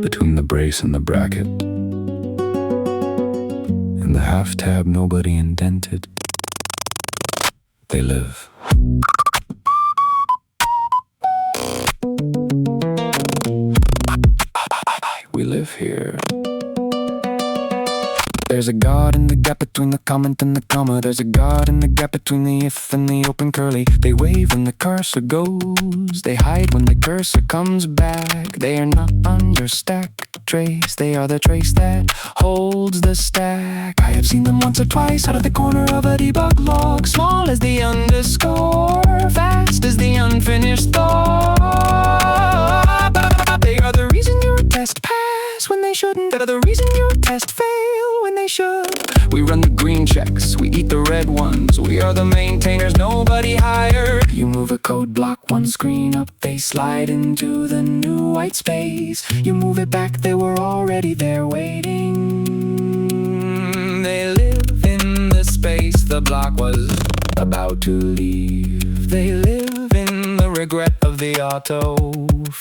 Between the brace and the bracket, and the half tab nobody indented, they live. We live here. There's a God in the gap between the comment and the comma. There's a God in the gap between the if and the open curly. They wave when the cursor goes, they hide when the cursor comes back. They are not under stack trace, they are the trace that holds the stack. I have seen them once or twice out of the corner of a debug log. Small as the underscore, fast as the unfinished thought. They are the reason your test pass when they shouldn't. They're the reason your test fail when they should. We run the green checks, we eat the red ones. We are the maintainers, nobody hired. You move a code block one screen up, they slide into the new white space. You move it back, they were already there waiting. They live in the space the block was about to leave. They live in the regret of the auto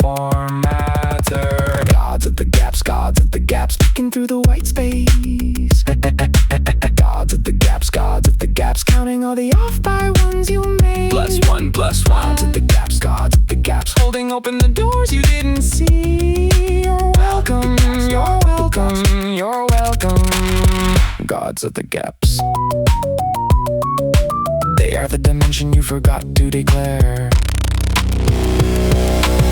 formatter. Gods at the gaps, gods at the gaps, peeking through the white space. Gods at the gaps, gods at the gaps, counting all the off by ones you made. +1, +1. Gods at the gaps, gods at the gaps, holding open the doors you didn't see. You're welcome, you're welcome, you're welcome. Gods at the gaps. They are the dimension you forgot to declare.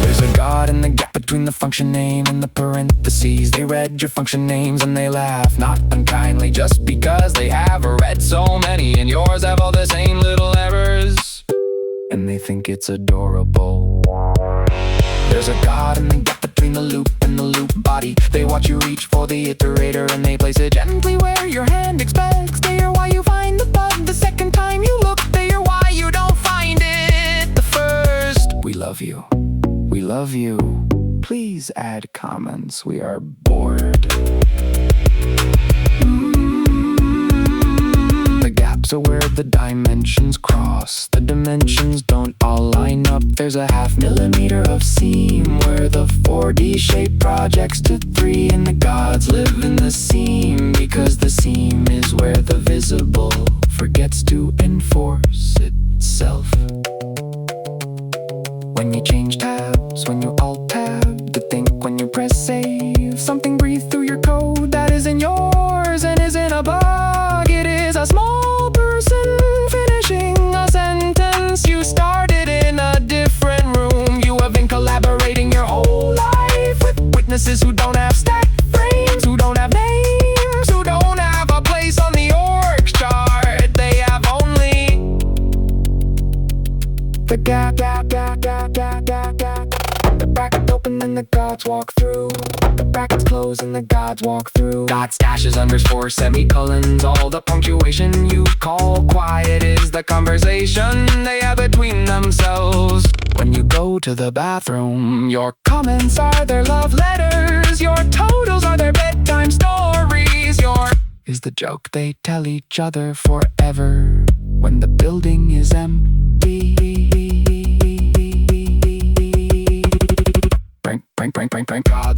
There's a God in the gap between the function name and the parentheses. They read your function names and they laugh, not unkindly, just because they have read so many and yours have all the same little errors, and they think it's adorable. There's a God in the gap between the loop and the loop body. They watch you reach for the iterator and they place it gently where your hand expects. They are why you find the bug the second time you look. They are why you don't find it the first. We love you. We love you. Please add comments. We are bored. The gaps are where the dimensions cross. The dimensions don't all line up. There's a ½ millimeter of seam where the 4D shape projects to 3, and the gods live in the seam because the seam is where the visible forgets to enforce itself. When you change tabs, when you alt-tab to think, when you press save, something breathes through your code that isn't yours and isn't a bug. It is a small person finishing a sentence you started in a different room. You have been collaborating your whole life with witnesses who don't have stack frames, who don't have names, who don't have a place on the org chart. They have only the gap. The bracket open and the gods walk through. The brackets close and the gods walk through. Dots, dashes, underscore, semicolons. All the punctuation you call quiet is the conversation they have between themselves. When you go to the bathroom, your comments are their love letters. Your totals are their bedtime stories. Your is the joke they tell each other forever when the building is empty. Prank, prank, prank, prank, prank. God